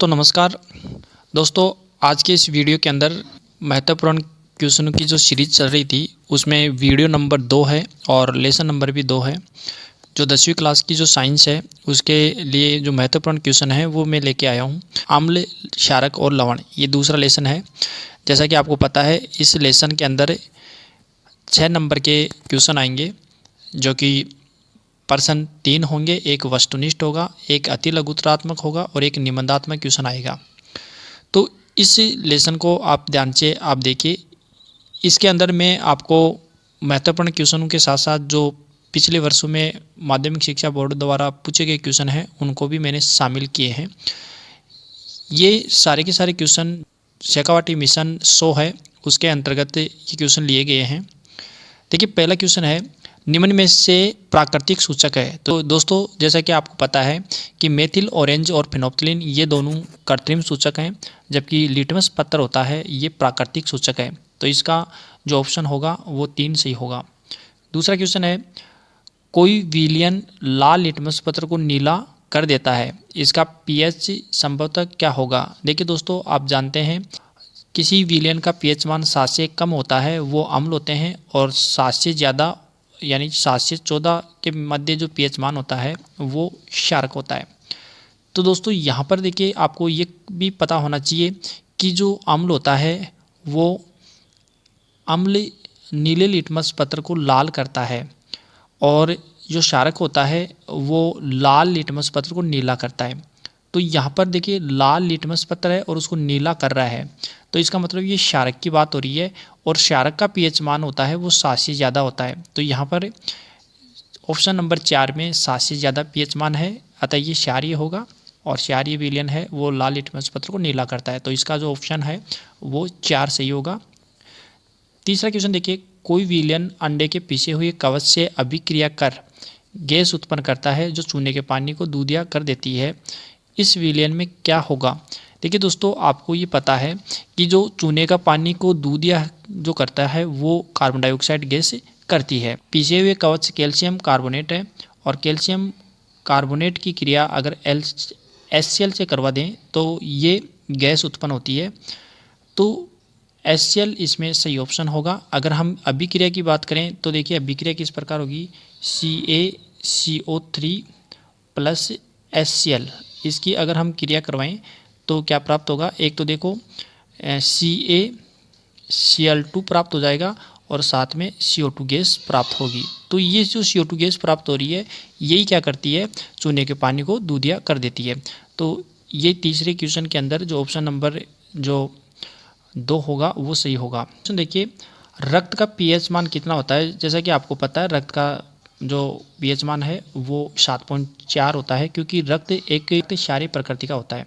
दोस्तों नमस्कार। दोस्तों आज के इस वीडियो के अंदर महत्वपूर्ण क्वेश्चनों की जो सीरीज चल रही थी उसमें वीडियो नंबर 2 है और लेसन नंबर भी 2 है। जो 10वीं क्लास की जो साइंस है उसके लिए जो महत्वपूर्ण क्वेश्चन है वो मैं लेके आया हूँ। अम्ल, क्षारक और लवण, ये दूसरा लेसन है। जैसा कि आपको पता है इस लेसन के अंदर 6 नंबर के क्वेश्चन आएंगे जो कि प्रश्न 3 होंगे। एक वस्तुनिष्ठ होगा, एक अति लघुत्तरात्मक होगा और एक निबंधात्मक क्वेश्चन आएगा। तो इस लेसन को आप ध्यान से आप देखिए। इसके अंदर मैं आपको महत्वपूर्ण क्वेश्चनों के साथ साथ जो पिछले वर्षों में माध्यमिक शिक्षा बोर्ड द्वारा पूछे गए क्वेश्चन हैं उनको भी मैंने शामिल किए हैं। ये सारे के सारे क्वेश्चन शेखावाटी मिशन 100 है उसके अंतर्गत ये क्वेश्चन लिए गए हैं। देखिए पहला क्वेश्चन है, निम्न में से प्राकृतिक सूचक है। तो दोस्तों जैसा कि आपको पता है कि मेथिल ऑरेंज और फिनोप्थिलीन ये दोनों कृत्रिम सूचक हैं, जबकि लिटमस पत्र होता है ये प्राकृतिक सूचक है। तो इसका जो ऑप्शन होगा वो 3 सही होगा। दूसरा क्वेश्चन है, कोई विलयन लाल लिटमस पत्र को नीला कर देता है, इसका पीएच संभवतः क्या होगा। देखिए दोस्तों आप जानते हैं किसी विलयन का पीएच मान 7 से कम होता है वो अम्ल होते हैं और 7 से ज़्यादा यानी 7 से 14 के मध्य जो पीएच मान होता है वो क्षारक होता है। तो दोस्तों यहाँ पर देखिए आपको ये भी पता होना चाहिए कि जो अम्ल होता है वो अम्ल नीले लिटमस पत्र को लाल करता है और जो क्षारक होता है वो लाल लिटमस पत्र को नीला करता है। तो यहाँ पर देखिए लाल लिटमस पत्र है और उसको नीला कर रहा है, तो इसका मतलब ये क्षारक की बात हो रही है और क्षारक का पीएच मान होता है वो 7 से ज़्यादा होता है। तो यहाँ पर ऑप्शन नंबर 4 में 7 से ज़्यादा पीएच मान है, अतः ये क्षारीय होगा और क्षारीय विलयन है वो लाल लिटमस पत्र को नीला करता है। तो इसका जो ऑप्शन है वो 4 सही होगा। तीसरा क्वेश्चन देखिए, कोई विलयन अंडे के पिसे हुए कवच से अभिक्रिया कर गैस उत्पन्न करता है जो चूने के पानी को दूधिया कर देती है, इस विलयन में क्या होगा। देखिए दोस्तों आपको ये पता है कि जो चूने का पानी को दूधिया जो करता है वो कार्बन डाइऑक्साइड गैस करती है। पिसे हुए कवच कैल्शियम कार्बोनेट है और कैल्शियम कार्बोनेट की क्रिया अगर HCl से करवा दें तो ये गैस उत्पन्न होती है। तो HCl इसमें सही ऑप्शन होगा। अगर हम अभिक्रिया की बात करें तो देखिए अभिक्रिया किस प्रकार होगी, CaCO3 प्लस HCl, इसकी अगर हम क्रिया करवाएं तो क्या प्राप्त होगा। एक तो देखो CaCl2 प्राप्त हो जाएगा और साथ में CO2 गैस प्राप्त होगी। तो ये जो CO2 गैस प्राप्त हो रही है यही क्या करती है, चूने के पानी को दूधिया कर देती है। तो ये तीसरे क्वेश्चन के अंदर जो ऑप्शन नंबर जो 2 होगा वो सही होगा। तो देखिए रक्त का पीएच मान कितना होता है। जैसा कि आपको पता है रक्त का जो पीएच मान है वो 7.4 होता है क्योंकि रक्त एक क्षारीय प्रकृति का होता है।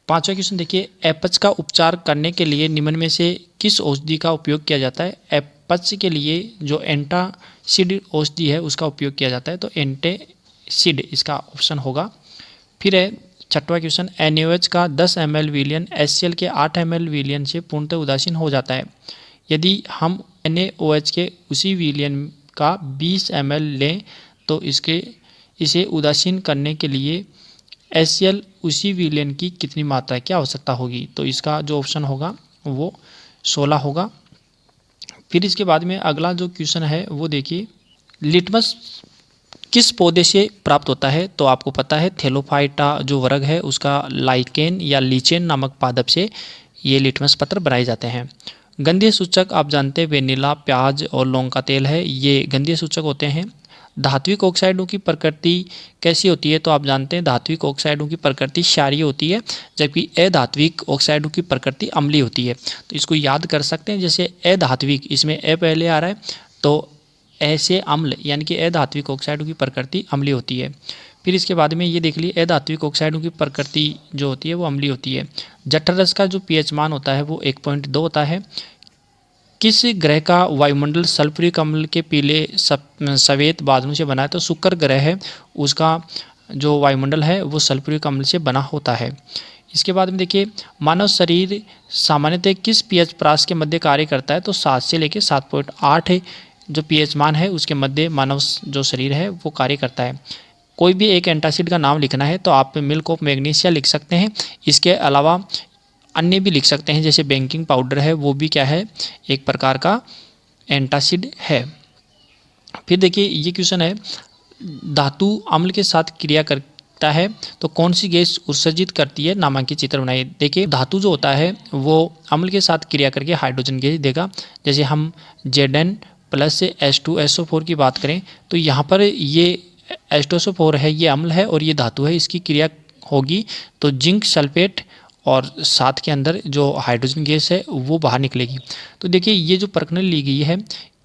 पांचवा क्वेश्चन देखिए, अपच का उपचार करने के लिए निम्न में से किस औषधि का उपयोग किया जाता है। अपच के लिए जो एंटासिड औषधि है उसका उपयोग किया जाता है, तो एंटासिड इसका ऑप्शन होगा। फिर है छठवां क्वेश्चन, NaOH का 10 ml विलयन HCl के 8 ml विलयन से पूर्णतः उदासीन हो जाता है। यदि हम NaOH के उसी विलयन का 20 ml लें तो इसे उदासीन करने के लिए HCl उसी विलयन की कितनी मात्रा की आवश्यकता होगी। तो इसका जो ऑप्शन होगा वो 16 होगा। फिर इसके बाद में अगला जो क्वेश्चन है वो देखिए, लिटमस किस पौधे से प्राप्त होता है। तो आपको पता है थैलोफाइटा जो वर्ग है उसका लाइकेन या लीचेन नामक पादप से ये लिटमस पत्र बनाए जाते हैं। गंधीय सूचक आप जानते हैं वेनिला, प्याज और लौंग का तेल है, ये गंधीय सूचक होते हैं। धात्विक ऑक्साइडों की प्रकृति कैसी होती है। तो आप जानते हैं धात्विक ऑक्साइडों की प्रकृति क्षारीय होती है जबकि अधात्विक ऑक्साइडों की प्रकृति अम्लीय होती है। तो इसको याद कर सकते हैं, जैसे अधात्विक इसमें पहले आ रहा है तो ऐसे अम्ल यानी कि अधात्विक ऑक्साइडों की प्रकृति अम्लीय होती है। फिर इसके बाद में ये देख लिए अधात्विक ऑक्साइडों की प्रकृति जो होती है वो अम्लीय होती है। जठर रस का जो पीएच मान होता है वो 1.2 होता है। किस ग्रह का वायुमंडल सल्फ्यूरिक अम्ल के पीले सफेद बादलों से बना है। तो शुक्र ग्रह है उसका जो वायुमंडल है वो सल्फ्यूरिक अम्ल से बना होता है। इसके बाद में देखिए मानव शरीर सामान्यतः किस पीएच प्रास के मध्य कार्य करता है। तो 7 से लेकर 7.8 जो पीएच मान है उसके मध्य मानव जो शरीर है वो कार्य करता है। कोई भी एक एंटासिड का नाम लिखना है तो आप मिल्क ऑफ मैग्नीशिया लिख सकते हैं। इसके अलावा अन्य भी लिख सकते हैं, जैसे बेकिंग पाउडर है, वो भी क्या है, एक प्रकार का एंटासिड है। फिर देखिए ये क्वेश्चन है, धातु अम्ल के साथ क्रिया करता है तो कौन सी गैस उत्सर्जित करती है, नामांकित चित्र बनाइए। देखिए धातु जो होता है वो अम्ल के साथ क्रिया करके हाइड्रोजन गैस देगा। जैसे हम Zn प्लस से H2SO4 की बात करें तो यहाँ पर ये H2SO4 है, ये अम्ल है और ये धातु है, इसकी क्रिया होगी तो जिंक सल्फेट और साथ के अंदर जो हाइड्रोजन गैस है वो बाहर निकलेगी। तो देखिए ये जो परखनली ली गई है,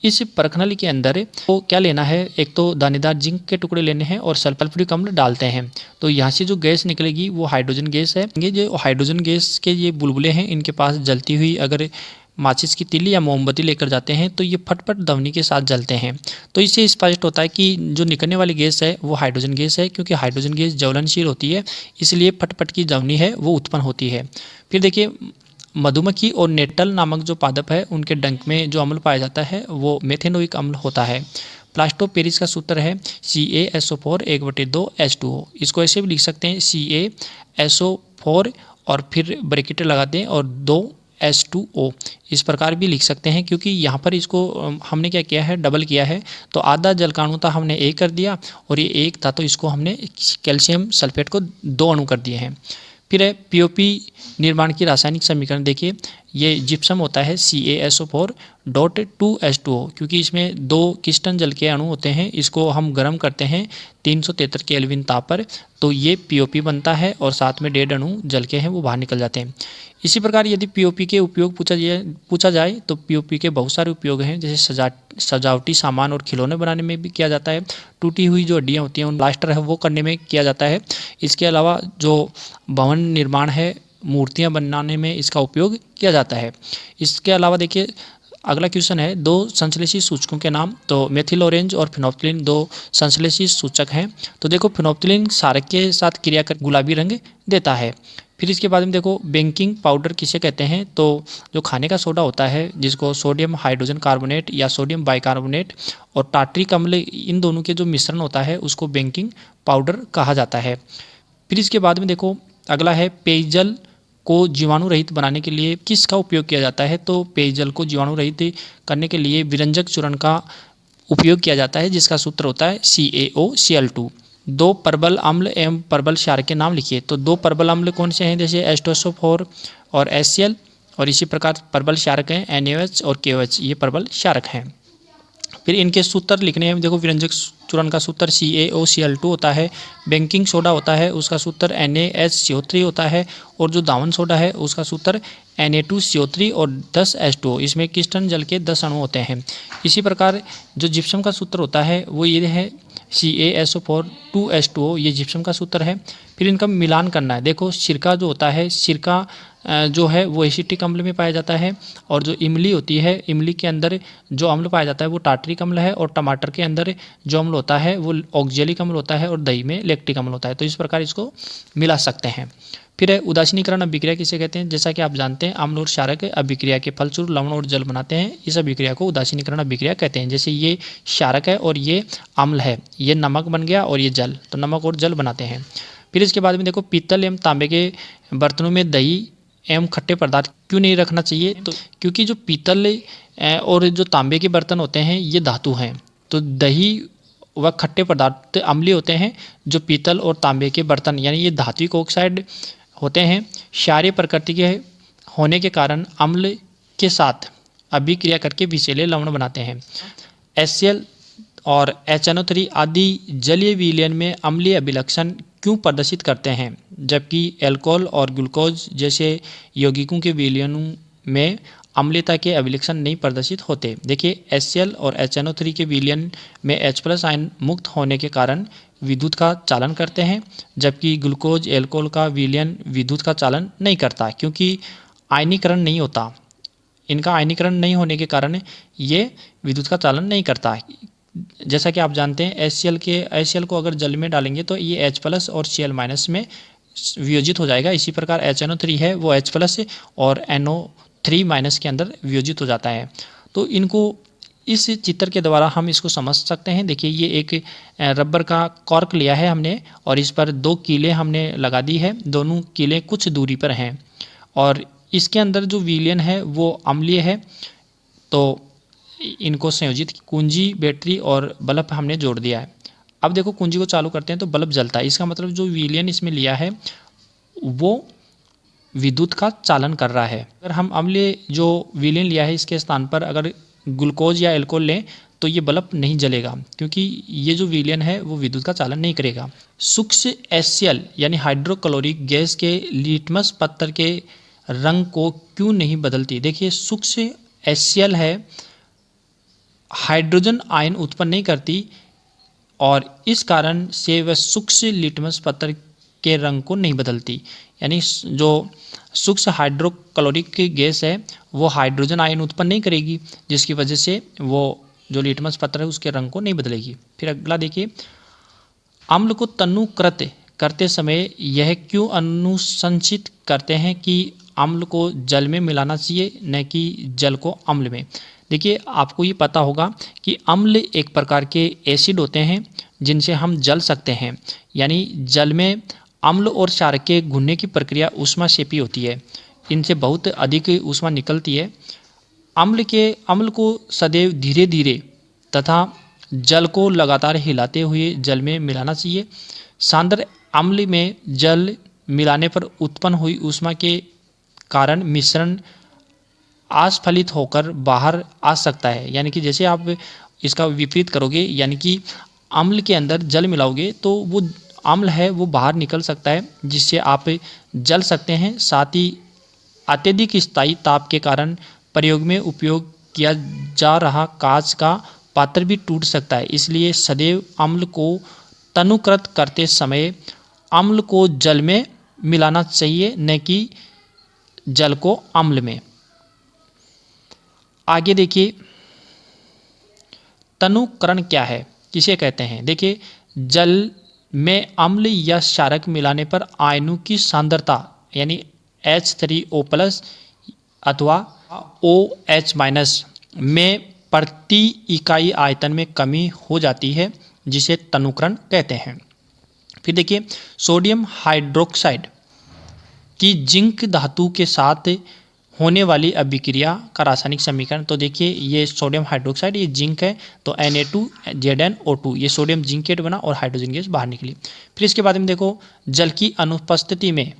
इस परखनली के अंदर तो क्या लेना है, एक तो दानेदार जिंक के टुकड़े लेने हैं और सल्फ्यूरिक अम्ल डालते हैं। तो यहाँ से जो गैस निकलेगी वो हाइड्रोजन गैस है। ये जो हाइड्रोजन गैस के ये बुलबुले हैं, इनके पास जलती हुई अगर माचिस की तीली या मोमबत्ती लेकर जाते हैं तो ये फटफट ध्वनि के साथ जलते हैं। तो इससे स्पष्ट होता है कि जो निकलने वाली गैस है वो हाइड्रोजन गैस है, क्योंकि हाइड्रोजन गैस ज्वलनशील होती है, इसलिए फटफट की ध्वनि है वो उत्पन्न होती है। फिर देखिए मधुमक्खी और नेटल नामक जो पादप है उनके डंक में जो अम्ल पाया जाता है वो मेथेनोइक अम्ल होता है। प्लास्टो पेरिस का सूत्र है CaSO4 1/2 H2O। इसको ऐसे भी लिख सकते हैं CaSO4 और फिर ब्रैकेट लगाते हैं और 2 H2O, इस प्रकार भी लिख सकते हैं, क्योंकि यहाँ पर इसको हमने क्या किया है, डबल किया है। तो आधा जलकाणु था हमने 1 कर दिया और ये 1 था तो इसको हमने कैल्शियम सल्फेट को 2 अणु कर दिए हैं। फिर है POP निर्माण की रासायनिक समीकरण। देखिए ये जिप्सम होता है CaSO4.2H2O, क्योंकि इसमें 2 किस्टन जल के अणु होते हैं, इसको हम गर्म करते हैं 373 केल्विन ताप पर, तो ये POP बनता है और साथ में 1.5 अणु जल के हैं वो बाहर निकल जाते हैं। इसी प्रकार यदि POP के उपयोग पूछा जाए तो POP के बहुत सारे उपयोग हैं, जैसे सजावटी सामान और खिलौने बनाने में भी किया जाता है। टूटी हुई जो हड्डियाँ होती हैं उन प्लास्टर है वो करने में किया जाता है। इसके अलावा जो भवन निर्माण है, मूर्तियाँ बनाने में इसका उपयोग किया जाता है। इसके अलावा देखिए अगला क्वेश्चन है, 2 संश्लेषित सूचकों के नाम। तो मेथिल ऑरेंज और फिनोप्थिलीन 2 संश्लेषित सूचक हैं। तो देखो फिनोप्थिलीन क्षारक के साथ क्रिया कर गुलाबी रंग देता है। फिर इसके बाद में देखो बेकिंग पाउडर किसे कहते हैं, तो जो खाने का सोडा होता है जिसको सोडियम हाइड्रोजन कार्बोनेट या सोडियम बाइकार्बोनेट और टार्ट्रिक अम्ल, इन दोनों के जो मिश्रण होता है उसको बेकिंग पाउडर कहा जाता है। फिर इसके बाद में देखो अगला है, पेयजल को जीवाणु रहित बनाने के लिए किसका उपयोग किया जाता है। तो पेयजल को जीवाणु रहित करने के लिए विरंजक चूर्ण का उपयोग किया जाता है, जिसका सूत्र होता है CaOCl2। 2 परबल अम्ल एवं परबल क्षारक के नाम लिखिए। तो 2 परबल अम्ल कौन से हैं, जैसे H2SO4 और HCl, और इसी प्रकार परबल क्षारक हैं NaOH और KOH, ये परबल क्षारक हैं। फिर इनके सूत्र लिखने हैं, देखो विरंजक चूर्ण का सूत्र CaOCl2 होता है, बेकिंग सोडा होता है उसका सूत्र NaHCO3 होता है, और जो दावन सोडा है उसका सूत्र Na2CO3 और 10 H2O, इसमें किस्टन जल के 10 अणु होते हैं। इसी प्रकार जो जिप्सम का सूत्र होता है वो ये है CaSO4 2H2O, ये जिप्सम का सूत्र है। फिर इनका मिलान करना है। देखो सिरका जो होता है, सिरका जो है वो एसिटिक अम्ल में पाया जाता है, और जो इमली होती है, इमली के अंदर जो अम्ल पाया जाता है वो टार्ट्रिक अम्ल है, और टमाटर के अंदर जो अम्ल होता है वो ऑक्जेलिक अम्ल होता है, और दही में लैक्टिक अम्ल होता है। तो इस प्रकार इसको मिला सकते हैं। फिर है उदासीनीकरण अभिक्रिया किसे कहते हैं। जैसा कि आप जानते हैं अम्ल और क्षारक अभिक्रिया के फलस्वरूप लवण और जल बनाते हैं, इस अभिक्रिया को उदासीनीकरण अभिक्रिया कहते हैं। जैसे ये क्षारक है और ये अम्ल है, ये नमक बन गया और ये जल, तो नमक और जल बनाते हैं। फिर इसके बाद में देखो पीतल एवं तांबे के बर्तनों में दही एवं खट्टे पदार्थ क्यों नहीं रखना चाहिए। तो क्योंकि जो पीतल और जो तांबे के बर्तन होते हैं ये धातु हैं, तो दही व खट्टे पदार्थ अम्लीय होते हैं। जो पीतल और तांबे के बर्तन यानी ये धात्विक ऑक्साइड होते हैं, क्षारीय प्रकृति के होने के कारण अम्ल के साथ अभिक्रिया करके विषैले लवण बनाते हैं। HCl और HNO3 आदि जलीय विलयन में अम्लीय अभिलक्षण क्यों प्रदर्शित करते हैं, जबकि अल्कोहल और ग्लूकोज जैसे यौगिकों के विलयनों में अम्लीयता के अभिलक्षण नहीं प्रदर्शित होते। देखिए HCl और HNO3 के विलयन में H+ आयन मुक्त होने के कारण विद्युत का चालन करते हैं, जबकि ग्लूकोज अल्कोहल का विलयन विद्युत का चालन नहीं करता, क्योंकि आयनीकरण नहीं होता। इनका आयनीकरण नहीं होने के कारण ये विद्युत का चालन नहीं करता। जैसा कि आप जानते हैं HCl को अगर जल में डालेंगे तो ये H+ और Cl- में वियोजित हो जाएगा। इसी प्रकार HNO3 है वो H+ और NO3- के अंदर वियोजित हो जाता है। तो इनको इस चित्र के द्वारा हम इसको समझ सकते हैं। देखिए ये एक रबर का कॉर्क लिया है हमने और इस पर 2 कीलें हमने लगा दी है। दोनों कीलें कुछ दूरी पर हैं और इसके अंदर जो विलयन है वो अम्लीय है। तो इनको संयोजित कुंजी, बैटरी और बल्ब हमने जोड़ दिया है। अब देखो कुंजी को चालू करते हैं तो बल्ब जलता है। इसका मतलब जो विलयन इसमें लिया है वो विद्युत का चालन कर रहा है। अगर हम अम्लीय जो विलयन लिया है इसके स्थान पर अगर ग्लूकोज या एल्कोहल लें तो ये बल्ब नहीं जलेगा, क्योंकि ये जो विलयन है वो विद्युत का चालन नहीं करेगा। सूक्ष्म HCl यानी हाइड्रोक्लोरिक गैस के लिटमस पत्थर के रंग को क्यों नहीं बदलती? देखिए सूक्ष्म HCl है, हाइड्रोजन आयन उत्पन्न नहीं करती और इस कारण से वह सूक्ष्म लिटमस पत्थर के रंग को नहीं बदलती। यानी जो सूक्ष्म हाइड्रोक्लोरिक गैस है वो हाइड्रोजन आयन उत्पन्न नहीं करेगी, जिसकी वजह से वो जो लिटमस पत्थर है उसके रंग को नहीं बदलेगी। फिर अगला देखिए, अम्ल को तनुकृत करते समय यह क्यों अनुशंसित करते हैं कि अम्ल को जल में मिलाना चाहिए न कि जल को अम्ल में? देखिए आपको ये पता होगा कि अम्ल एक प्रकार के एसिड होते हैं जिनसे हम जल सकते हैं। यानी जल में अम्ल और क्षार के घुलने की प्रक्रिया ऊष्माक्षेपी होती है, इनसे बहुत अधिक ऊष्मा निकलती है। अम्ल को सदैव धीरे धीरे तथा जल को लगातार हिलाते हुए जल में मिलाना चाहिए। सांद्र अम्ल में जल मिलाने पर उत्पन्न हुई ऊष्मा के कारण मिश्रण अस्फलित होकर बाहर आ सकता है। यानी कि जैसे आप इसका विपरीत करोगे, यानी कि अम्ल के अंदर जल मिलाओगे तो वो अम्ल है वो बाहर निकल सकता है, जिससे आप जल सकते हैं। साथ ही अत्यधिक स्थायी ताप के कारण प्रयोग में उपयोग किया जा रहा कांच का पात्र भी टूट सकता है। इसलिए सदैव अम्ल को तनुकृत करते समय अम्ल को जल में मिलाना चाहिए, न कि जल को अम्ल में। आगे देखिए, तनुकरण क्या है, किसे कहते हैं? देखिए जल में अम्ल या क्षारक मिलाने पर आयनों की सांद्रता यानी H3O+ अथवा OH- में प्रति इकाई आयतन में कमी हो जाती है, जिसे तनुकरण कहते हैं। फिर देखिए, सोडियम हाइड्रोक्साइड की जिंक धातु के साथ होने वाली अभिक्रिया का रासायनिक समीकरण। तो देखिए ये सोडियम हाइड्रोक्साइड, ये जिंक है तो Na2ZnO2, ये सोडियम जिंकेट बना और हाइड्रोजन गैस बाहर निकली। फिर इसके बाद में देखो, जल की अनुपस्थिति में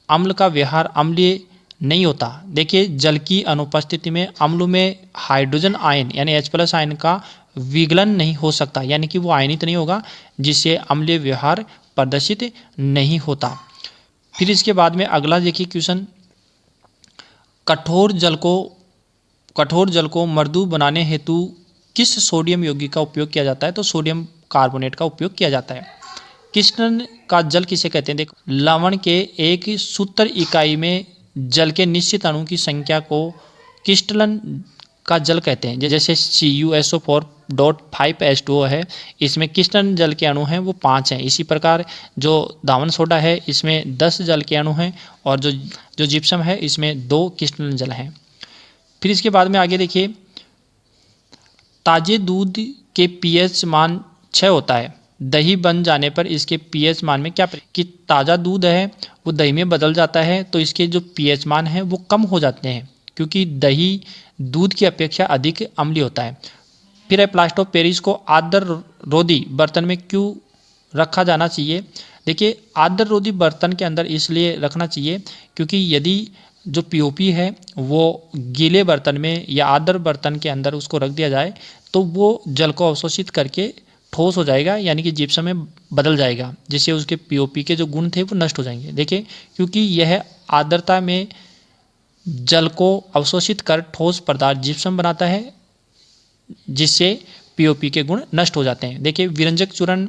अम्ल का व्यवहार अम्लीय नहीं होता। देखिए जल की अनुपस्थिति में अम्लों में हाइड्रोजन आयन यानी H+ आयन का विगलन नहीं हो सकता, यानी कि वो आयनित नहीं होगा, जिससे अम्लीय व्यवहार प्रदर्शित नहीं होता। फिर इसके बाद में अगला देखिए क्वेश्चन, कठोर जल को मृदु बनाने हेतु किस सोडियम यौगिक का उपयोग किया जाता है? तो सोडियम कार्बोनेट का उपयोग किया जाता है। क्रिस्टलन का जल किसे कहते हैं? देखो लवण के एक सूत्र इकाई में जल के निश्चित अणु की संख्या को क्रिस्टलन का जल कहते हैं। जैसे CuSO4.5H2O है, इसमें क्रिस्टलन जल के अणु हैं वो 5 हैं। इसी प्रकार जो दावन सोडा है इसमें 10 जल के अणु हैं और जो जिप्सम है इसमें 2 क्रिस्टलन जल हैं। फिर इसके बाद में आगे देखिए, ताजे दूध के pH मान 6 होता है। दही बन जाने पर इसके pH मान में क्या कि ताज़ा दूध है वो दही में बदल जाता है, तो इसके जो pH मान है वो कम हो जाते हैं, क्योंकि दही दूध की अपेक्षा अधिक अम्लीय होता है। फिर है प्लास्टर ऑफ पेरिस को आर्द्ररोधी बर्तन में क्यों रखा जाना चाहिए? देखिए आर्द्ररोधी बर्तन के अंदर इसलिए रखना चाहिए क्योंकि यदि जो POP है वो गीले बर्तन में या आर्द्र बर्तन के अंदर उसको रख दिया जाए तो वो जल को अवशोषित करके ठोस हो जाएगा, यानी कि जिप्सम में बदल जाएगा, जिससे उसके POP के जो गुण थे वो नष्ट हो जाएंगे। देखिए क्योंकि यह आर्द्रता में जल को अवशोषित कर ठोस पदार्थ जिप्सम बनाता है, जिससे POP के गुण नष्ट हो जाते हैं। देखिए विरंजक चूर्ण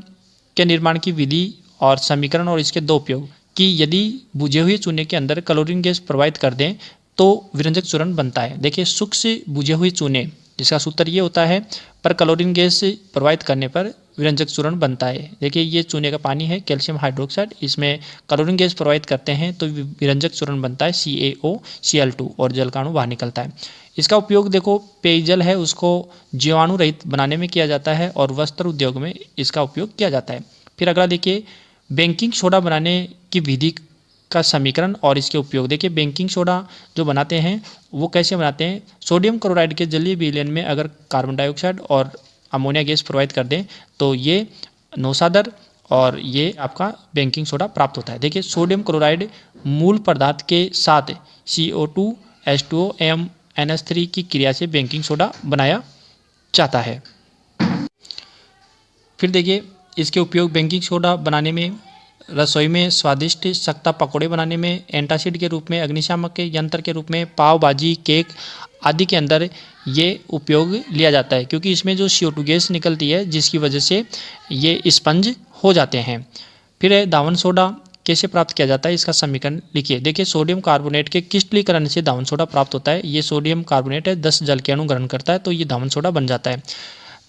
के निर्माण की विधि और समीकरण और इसके 2 उपयोग कि यदि बुझे हुए चूने के अंदर क्लोरीन गैस प्रवाहित कर दें तो विरंजक चूर्ण बनता है। देखिए सूक्ष्म बुझे हुए चूने जिसका सूत्र ये होता है, पर क्लोरीन गैस प्रवाहित करने पर विरंजक चूर्ण बनता है। देखिए ये चूने का पानी है कैल्शियम हाइड्रोक्साइड, इसमें क्लोरीन गैस प्रवाहित करते हैं तो विरंजक चूर्ण बनता है CaOCl2 और जल का अणु बाहर निकलता है। इसका उपयोग देखो पेयजल है उसको जीवाणु रहित बनाने में किया जाता है और वस्त्र उद्योग में इसका उपयोग किया जाता है। फिर अगला देखिए बेकिंग सोडा बनाने की विधि का समीकरण और इसके उपयोग। देखिए बेकिंग सोडा जो बनाते हैं वो कैसे बनाते हैं, सोडियम क्लोराइड के जलीय विलयन में अगर कार्बन डाइऑक्साइड और अमोनिया गैस प्रोवाइड कर दें तो ये नौसादर और ये आपका बेकिंग सोडा प्राप्त होता है। देखिए सोडियम क्लोराइड मूल पदार्थ के साथ CO2 H2O NH3 की क्रिया से बेकिंग सोडा बनाया जाता है। फिर देखिए इसके उपयोग बेकिंग सोडा बनाने में, रसोई में स्वादिष्ट सख्ता पकौड़े बनाने में, एंटासिड के रूप में, अग्निशामक के यंत्र के रूप में, पाव भाजी केक आदि के अंदर ये उपयोग लिया जाता है, क्योंकि इसमें जो CO2 गैस निकलती है जिसकी वजह से ये स्पंज हो जाते हैं। फिर है दावन सोडा कैसे प्राप्त किया जाता है, इसका समीकरण लिखिए। देखिए सोडियम कार्बोनेट के क्रिस्टलीकरण से दावन सोडा प्राप्त होता है। ये सोडियम कार्बोनेट है 10 जल के अणु ग्रहण करता है तो ये दावन सोडा बन जाता है।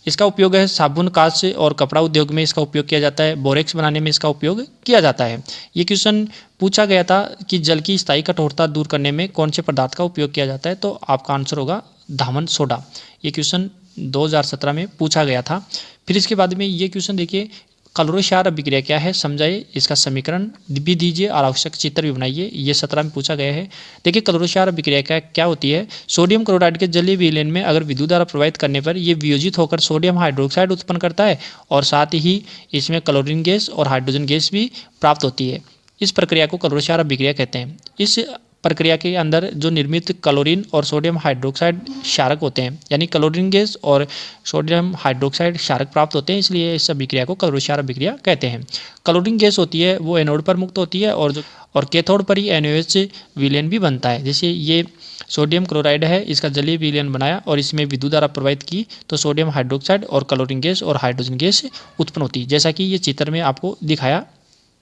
इसका उपयोग है साबुन, कांच और कपड़ा उद्योग में इसका उपयोग किया जाता है। बोरेक्स बनाने में इसका उपयोग किया जाता है। ये क्वेश्चन पूछा गया था कि जल की स्थायी कठोरता दूर करने में कौन से पदार्थ का उपयोग किया जाता है, तो आपका आंसर होगा दावन सोडा। ये क्वेश्चन 2017 में पूछा गया था। फिर इसके बाद में ये क्वेश्चन देखिए क्लोरो-क्षार अभिक्रिया क्या है समझाइए, इसका समीकरण भी दीजिए और आवश्यक चित्र भी बनाइए। ये 17 में पूछा गया है। देखिए क्लोरो-क्षार अभिक्रिया क्या होती है, सोडियम क्लोराइड के जलीय विलयन में अगर विद्युत धारा प्रवाहित करने पर ये वियोजित होकर सोडियम हाइड्रोक्साइड उत्पन्न करता है और साथ ही इसमें क्लोरीन गैस और हाइड्रोजन गैस भी प्राप्त होती है। इस प्रक्रिया को क्लोरो-क्षार अभिक्रिया कहते हैं। इस प्रक्रिया के अंदर जो निर्मित क्लोरीन और सोडियम हाइड्रोक्साइड क्षारक होते हैं, यानी क्लोरीन गैस और सोडियम हाइड्रोक्साइड क्षारक प्राप्त होते हैं, इसलिए इस अभिक्रिया को क्लोरो-क्षार अभिक्रिया कहते हैं। क्लोरीन गैस होती है वो एनोड पर मुक्त होती है और कैथोड पर ही NaOH विलयन भी बनता है। जैसे ये सोडियम क्लोराइड है, इसका जलीय विलयन बनाया और इसमें विद्युत धारा प्रवाहित की तो सोडियम हाइड्रोक्साइड और क्लोरीन गैस और हाइड्रोजन गैस उत्पन्न होती है, जैसा कि ये चित्र में आपको दिखाया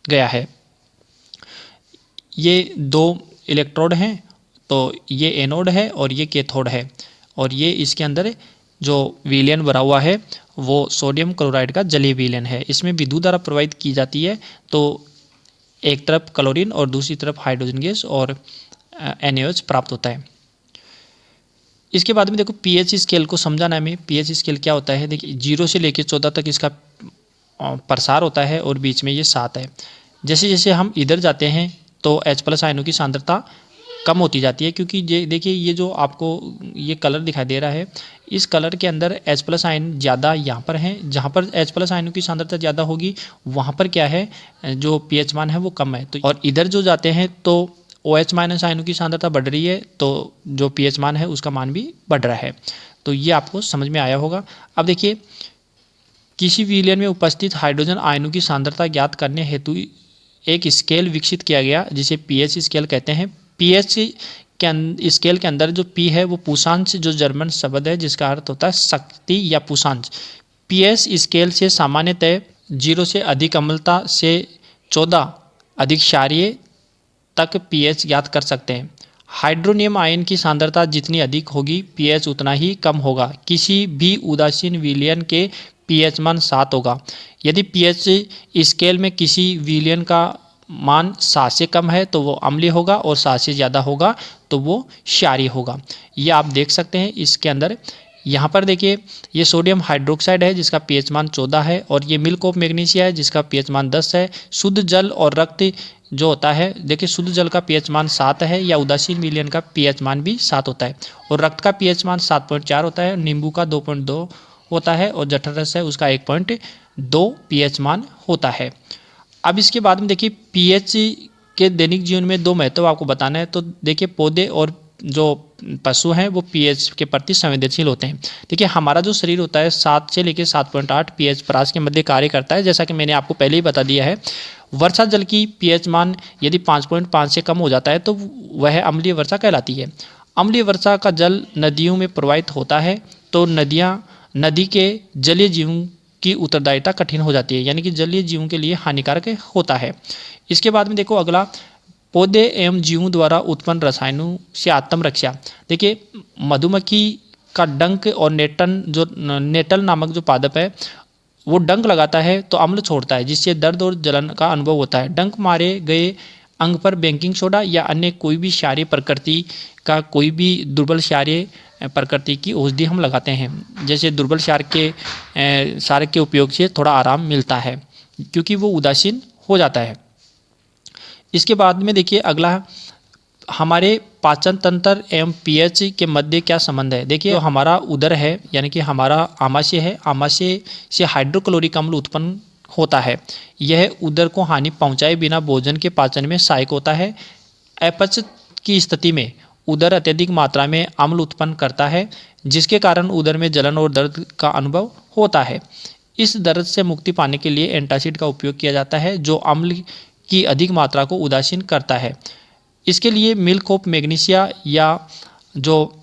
गया है। ये 2 इलेक्ट्रोड हैं, तो ये एनोड है और ये कैथोड है और ये इसके अंदर जो विलयन भरा हुआ है वो सोडियम क्लोराइड का जलीय विलयन है। इसमें विद्युत धारा प्रवाहित की जाती है तो एक तरफ क्लोरीन और दूसरी तरफ हाइड्रोजन गैस और NaOH प्राप्त होता है। इसके बाद में देखो pH स्केल को समझाना है हमें। pH स्केल क्या होता है, देखिए 0 से लेकर 14 तक इसका प्रसार होता है और बीच में ये 7 है। जैसे जैसे हम इधर जाते हैं तो H+ आयनों की सांद्रता कम होती जाती है, क्योंकि ये देखिए ये जो आपको ये कलर दिखाई दे रहा है, इस कलर के अंदर H+ आयन ज़्यादा यहाँ पर हैं। जहाँ पर H+ आयनों की सांद्रता ज़्यादा होगी वहाँ पर क्या है, जो pH मान है वो कम है। तो और इधर जो जाते हैं तो OH- आयनों की सांद्रता बढ़ रही है तो जो pH मान है उसका मान भी बढ़ रहा है। तो ये आपको समझ में आया होगा। अब देखिए किसी विलयन में उपस्थित हाइड्रोजन आयनों की सांद्रता ज्ञात करने हेतु एक स्केल विकसित किया गया जिसे pH स्केल कहते हैं। pH के स्केल के अंदर जो P है वो पुषांश, जो जर्मन शब्द है जिसका अर्थ होता है शक्ति या पुषांश। pH स्केल से सामान्यतः 0 से अधिक अम्लता से 14 अधिक क्षारीय तक pH ज्ञात कर सकते हैं। हाइड्रोनियम आयन की सांद्रता जितनी अधिक होगी pH उतना ही कम होगा। किसी भी उदासीन विलयन के pH मान 7 होगा। यदि pH स्केल में किसी विलयन का मान 7 से कम है तो वो अम्लीय होगा और 7 से ज़्यादा होगा तो वो क्षारीय होगा। ये आप देख सकते हैं इसके अंदर। यहाँ पर देखिए ये सोडियम हाइड्रोक्साइड है जिसका pH मान 14 है और ये मिल्क ऑफ मैग्नीशिया है जिसका pH मान 10 है। शुद्ध जल और रक्त जो होता है, देखिए शुद्ध जल का pH मान 7 है या उदासीन विलयन का pH मान भी 7 होता है और रक्त का pH मान 7.4 होता है, नींबू का 2.2 होता है और जठर रस है उसका 1.2 pH मान होता है। अब इसके बाद में देखिए pH के दैनिक जीवन में 2 महत्व आपको बताना है। तो देखिए पौधे और जो पशु हैं वो pH के प्रति संवेदनशील होते हैं। देखिए हमारा जो शरीर होता है 7 से लेकर 7.8 pH परास के मध्य कार्य करता है, जैसा कि मैंने आपको पहले ही बता दिया है। वर्षा जल की pH मान यदि 5.5 से कम हो जाता है तो वह अम्लीय वर्षा कहलाती है। अम्लीय वर्षा का जल नदियों में प्रवाहित होता है तो नदी के जलीय जीवों की उत्तरदायिता कठिन हो जाती है, यानी कि जलीय जीवों के लिए हानिकारक होता है। इसके बाद में देखो अगला, पौधे एवं जीवों द्वारा उत्पन्न रसायनों से आत्मरक्षा। देखिए मधुमक्खी का डंक और नेटल नामक जो पादप है वो डंक लगाता है तो अम्ल छोड़ता है जिससे दर्द और जलन का अनुभव होता है। डंक मारे गए अंग पर बेकिंग सोडा या अन्य कोई भी क्षारीय प्रकृति का कोई भी दुर्बल क्षारीय प्रकृति की औषधि हम लगाते हैं। जैसे दुर्बल क्षार के उपयोग से थोड़ा आराम मिलता है क्योंकि वो उदासीन हो जाता है। इसके बाद में देखिए अगला, हमारे पाचन तंत्र एवं पीएच के मध्य क्या संबंध है। देखिए तो हमारा उदर है यानी कि हमारा आमाशय है, आमाशय से हाइड्रोक्लोरिक अम्ल उत्पन्न होता है। यह उदर को हानि पहुंचाए बिना भोजन के पाचन में सहायक होता है। अपच की स्थिति में उदर अत्यधिक मात्रा में अम्ल उत्पन्न करता है जिसके कारण उदर में जलन और दर्द का अनुभव होता है। इस दर्द से मुक्ति पाने के लिए एंटासिड का उपयोग किया जाता है जो अम्ल की अधिक मात्रा को उदासीन करता है। इसके लिए मिल्क ऑफ मैग्नीशिया या जो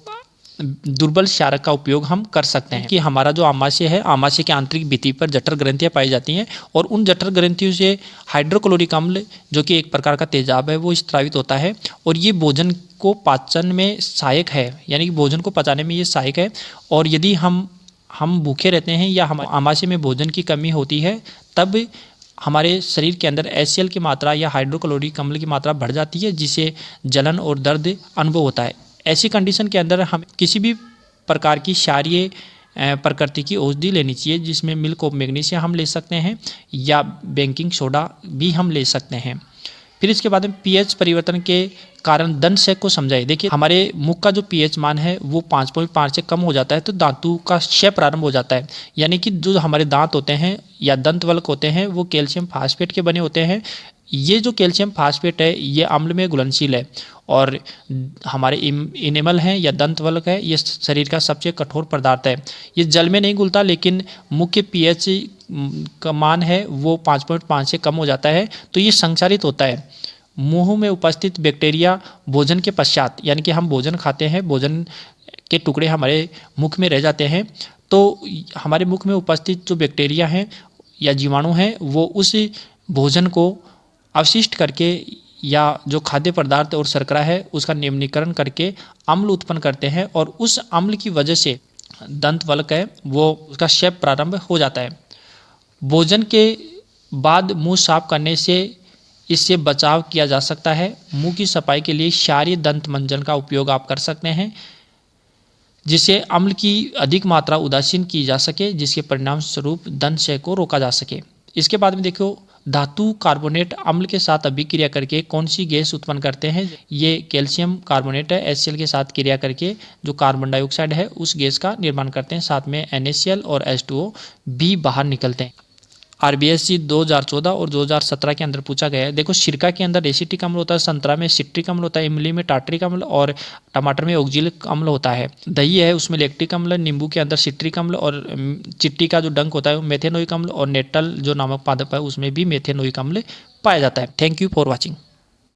दुर्बल क्षारक का उपयोग हम कर सकते हैं कि हमारा जो आमाशय है, आमाशय के आंतरिक भित्ति पर जठर ग्रंथियां पाई जाती हैं और उन जठर ग्रंथियों से हाइड्रोक्लोरिक अम्ल जो कि एक प्रकार का तेजाब है वो स्रावित होता है और ये भोजन को पाचन में सहायक है, यानी कि भोजन को पचाने में ये सहायक है। और यदि हम भूखे रहते हैं या हम आमाशय में भोजन की कमी होती है तब हमारे शरीर के अंदर HCl की मात्रा या हाइड्रोक्लोरिक अम्ल की मात्रा बढ़ जाती है जिससे जलन और दर्द अनुभव होता है। ऐसी कंडीशन के अंदर हम किसी भी प्रकार की क्षारीय प्रकृति की औषधि लेनी चाहिए जिसमें मिल्क ऑफ मैग्नीशिया हम ले सकते हैं या बेकिंग सोडा भी हम ले सकते हैं। फिर इसके बाद में पीएच परिवर्तन के कारण दंत क्षय को समझाइए। देखिए हमारे मुख का जो पीएच मान है वो 5.5 से कम हो जाता है तो दांतों का क्षय प्रारंभ हो जाता है, यानी कि जो हमारे दांत होते हैं या दंतवल्क होते हैं वो कैल्शियम फास्फेट के बने होते हैं। ये जो कैल्शियम फास्फेट है ये अम्ल में घुलनशील है और हमारे इनेमल हैं या दंतवल्क है ये शरीर का सबसे कठोर पदार्थ है। ये जल में नहीं घुलता लेकिन मुख्य पीएच का मान है वो 5.5 से कम हो जाता है तो ये संक्षारित होता है। मुंह में उपस्थित बैक्टीरिया भोजन के पश्चात, यानी कि हम भोजन खाते हैं, भोजन के टुकड़े हमारे मुख में रह जाते हैं तो हमारे मुख में उपस्थित जो बैक्टीरिया हैं या जीवाणु हैं वो उस भोजन को अवशिष्ट करके या जो खाद्य पदार्थ और शर्करा है उसका निम्नीकरण करके अम्ल उत्पन्न करते हैं और उस अम्ल की वजह से दंतवल्क है वो उसका क्षय प्रारंभ हो जाता है। भोजन के बाद मुंह साफ करने से इससे बचाव किया जा सकता है। मुंह की सफाई के लिए क्षारीय दंत मंजन का उपयोग आप कर सकते हैं जिससे अम्ल की अधिक मात्रा उदासीन की जा सके जिसके परिणाम स्वरूप दंत क्षय को रोका जा सके। इसके बाद में देखो धातु कार्बोनेट अम्ल के साथ अभिक्रिया करके कौन सी गैस उत्पन्न करते हैं। ये कैल्शियम कार्बोनेट है HCl के साथ क्रिया करके जो कार्बन डाइऑक्साइड है उस गैस का निर्माण करते हैं, साथ में NaCl और H2O भी बाहर निकलते हैं। RBSc 2014 और 2017 के अंदर पूछा गया है। देखो सिरका के अंदर एसिटिक अम्ल होता है, संतरा में सिट्रिक अम्ल होता है, इमली में टार्ट्रिक अम्ल और टमाटर में ऑक्जेलिक अम्ल होता है। दही है उसमें लैक्टिक अम्ल, नींबू के अंदर सिट्रिक अम्ल और चिट्टी का जो डंक होता है वो मेथेनोइक अम्ल और नेटल जो नामक पादप है उसमें भी मेथेनोइक अम्ल पाया जाता है। Thank you for watching.